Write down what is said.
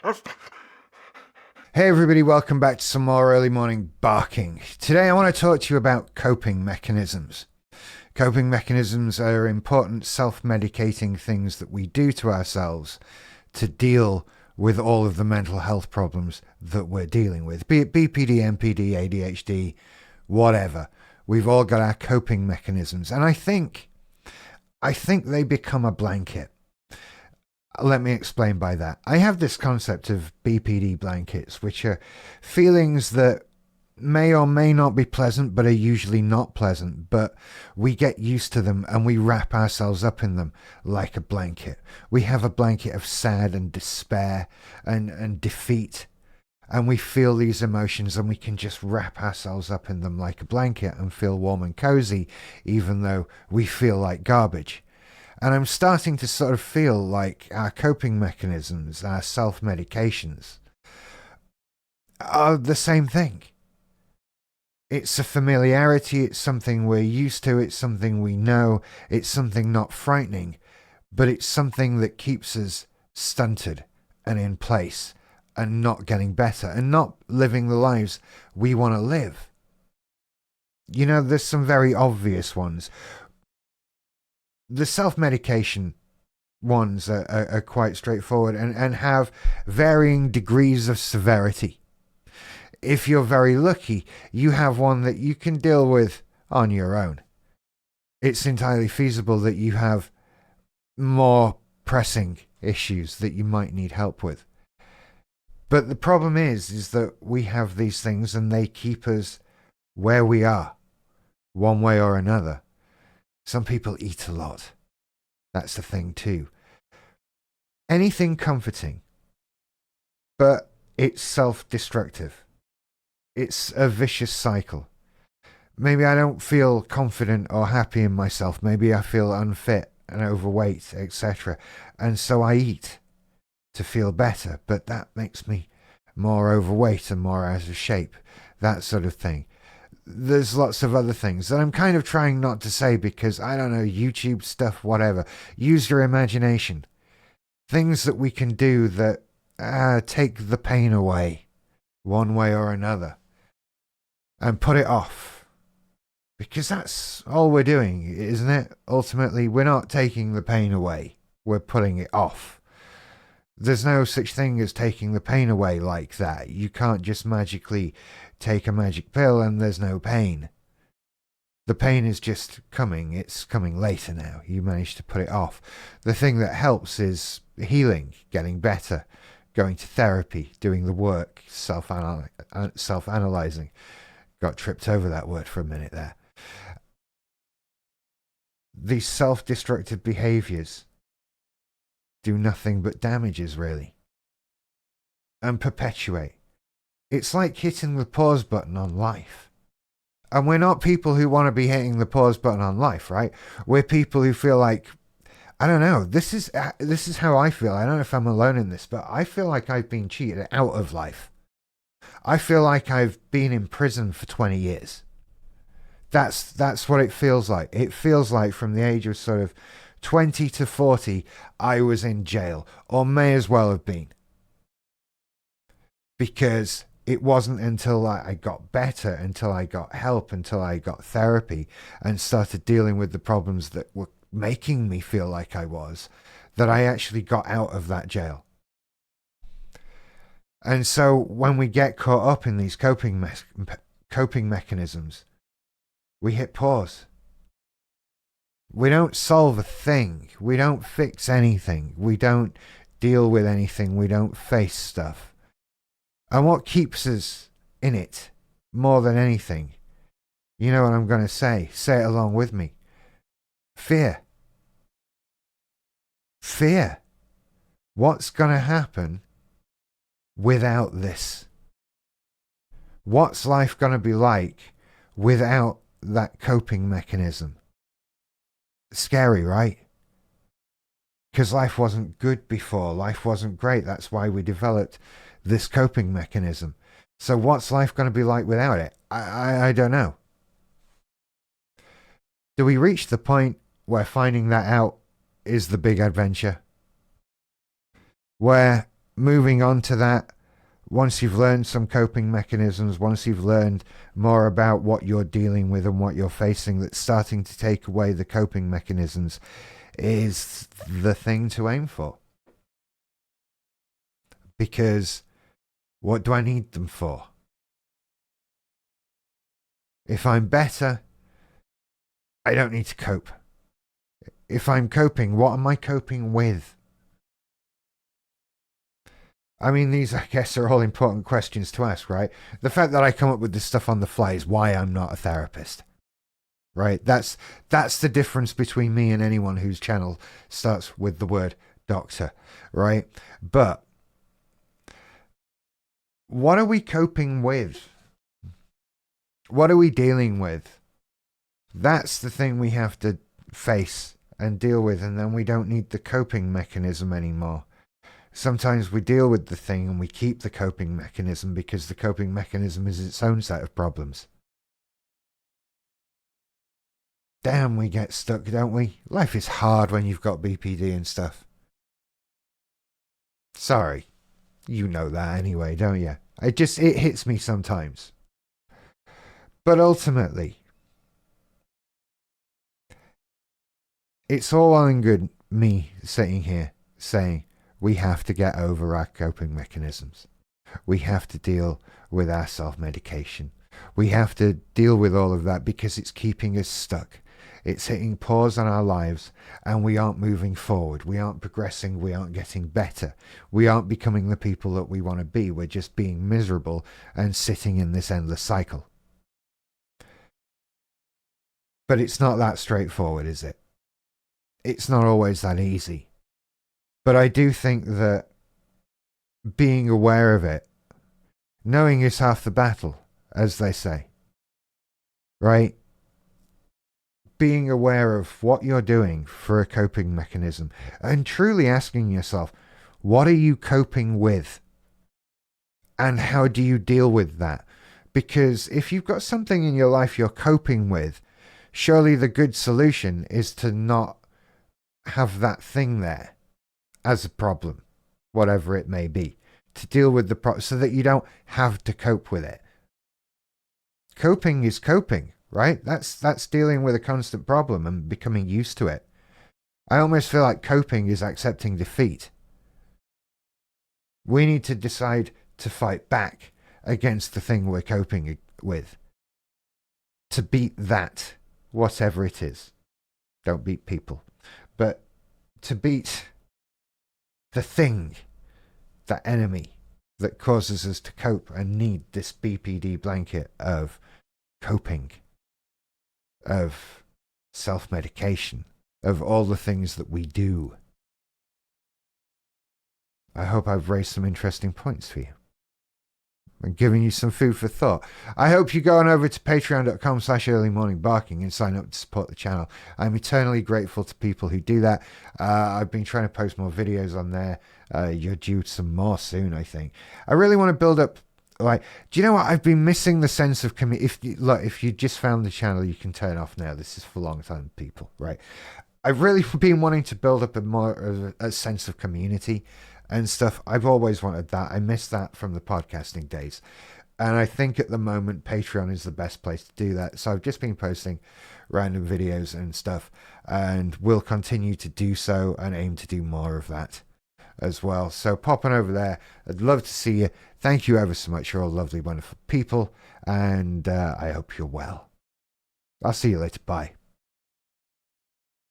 Hey everybody, welcome back to some more early morning barking. Today I want to talk to you about coping mechanisms. Coping mechanisms are important self-medicating things that we do to ourselves to deal with all of the mental health problems that we're dealing with. Be it BPD, MPD, ADHD, whatever. We've all got our coping mechanisms. And I think they become a blanket. Let me explain by that. I have this concept of BPD blankets, which are feelings that may or may not be pleasant, but are usually not pleasant. But we get used to them and we wrap ourselves up in them like a blanket. We have a blanket of sad and despair and defeat. And we feel these emotions and we can just wrap ourselves up in them like a blanket and feel warm and cozy, even though we feel like garbage. And I'm starting to sort of feel like our coping mechanisms, our self-medications, are the same thing. It's a familiarity, it's something we're used to, it's something we know, it's something not frightening, but it's something that keeps us stunted and in place and not getting better and not living the lives we want to live. You know, there's some very obvious ones. The self-medication ones are quite straightforward and have varying degrees of severity. If you're very lucky, you have one that you can deal with on your own. It's entirely feasible that you have more pressing issues that you might need help with. But the problem is that we have these things and they keep us where we are, one way or another. Some people eat a lot. That's the thing too. Anything comforting, but it's self-destructive. It's a vicious cycle. Maybe I don't feel confident or happy in myself. Maybe I feel unfit and overweight, etc. And so I eat to feel better, but that makes me more overweight and more out of shape. That sort of thing. There's lots of other things that I'm kind of trying not to say because, I don't know, YouTube stuff, whatever. Use your imagination. Things that we can do that take the pain away, one way or another, and put it off. Because that's all we're doing, isn't it? Ultimately, we're not taking the pain away. We're putting it off. There's no such thing as taking the pain away like that. You can't just magically take a magic pill and there's no pain. The pain is just coming. It's coming later now. You managed to put it off. The thing that helps is healing, getting better, going to therapy, doing the work, self-analyzing. Got tripped over that word for a minute there. These self-destructive behaviors do nothing but damages, really, and perpetuate. It's like hitting the pause button on life. And we're not people who want to be hitting the pause button on life, right? We're people who feel like, I don't know, this is how I feel. I don't know if I'm alone in this, but I feel like I've been cheated out of life. I feel like I've been in prison for 20 years. That's what it feels like. It feels like from the age of sort of 20 to 40, I was in jail, or may as well have been. Because it wasn't until I got better, until I got help, until I got therapy, and started dealing with the problems that were making me feel like I was, that I actually got out of that jail. And so when we get caught up in these coping mechanisms, we hit pause. We don't solve a thing. We don't fix anything. We don't deal with anything. We don't face stuff. And what keeps us in it more than anything, you know what I'm going to say? Say it along with me. Fear. Fear. What's going to happen without this? What's life going to be like without that coping mechanism? Scary, right? Because life wasn't good before. Life wasn't great. That's why we developed this coping mechanism. So what's life going to be like without it? I don't know. Do we reach the point where finding that out is the big adventure? Where moving on to that, once you've learned some coping mechanisms, once you've learned more about what you're dealing with and what you're facing, that's starting to take away the coping mechanisms is the thing to aim for. Because what do I need them for? If I'm better, I don't need to cope. If I'm coping, what am I coping with? I mean, these, I guess, are all important questions to ask, right? The fact that I come up with this stuff on the fly is why I'm not a therapist, right? That's the difference between me and anyone whose channel starts with the word doctor, right? But what are we coping with? What are we dealing with? That's the thing we have to face and deal with, and then we don't need the coping mechanism anymore. Sometimes we deal with the thing and we keep the coping mechanism because the coping mechanism is its own set of problems. Damn, we get stuck, don't we? Life is hard when you've got BPD and stuff. Sorry. You know that anyway, don't you? It hits me sometimes. But ultimately, it's all well and good me sitting here saying we have to get over our coping mechanisms. We have to deal with our self-medication. We have to deal with all of that because it's keeping us stuck. It's hitting pause on our lives and we aren't moving forward. We aren't progressing. We aren't getting better. We aren't becoming the people that we want to be. We're just being miserable and sitting in this endless cycle. But it's not that straightforward, is it? It's not always that easy. But I do think that being aware of it, knowing is half the battle, as they say, right? Being aware of what you're doing for a coping mechanism and truly asking yourself, what are you coping with? And how do you deal with that? Because if you've got something in your life you're coping with, surely the good solution is to not have that thing there as a problem, whatever it may be, to deal with the problem so that you don't have to cope with it. Coping is coping, right? That's dealing with a constant problem and becoming used to it. I almost feel like coping is accepting defeat. We need to decide to fight back against the thing we're coping with. To beat that, whatever it is. Don't beat people. But to beat the thing, that enemy that causes us to cope and need this BPD blanket of coping, of self-medication, of all the things that we do. I hope I've raised some interesting points for you and giving you some food for thought. I hope you go on over to patreon.com/earlymorningbarking and sign up to support the channel. I'm eternally grateful to people who do that. I've been trying to post more videos on there. You're due some more soon, I think. I really want to build up, like, do you know what? I've been missing the sense of community. If you just found the channel, you can turn off now. This is for long-time people, right? I've really been wanting to build up a sense of community and stuff. I've always wanted that. I missed that from the podcasting days. And I think at the moment, Patreon is the best place to do that. So I've just been posting random videos and stuff, and will continue to do so and aim to do more of that as well. So pop on over there. I'd love to see you. Thank you ever so much. You're all lovely, wonderful people. And I hope you're well. I'll see you later. Bye.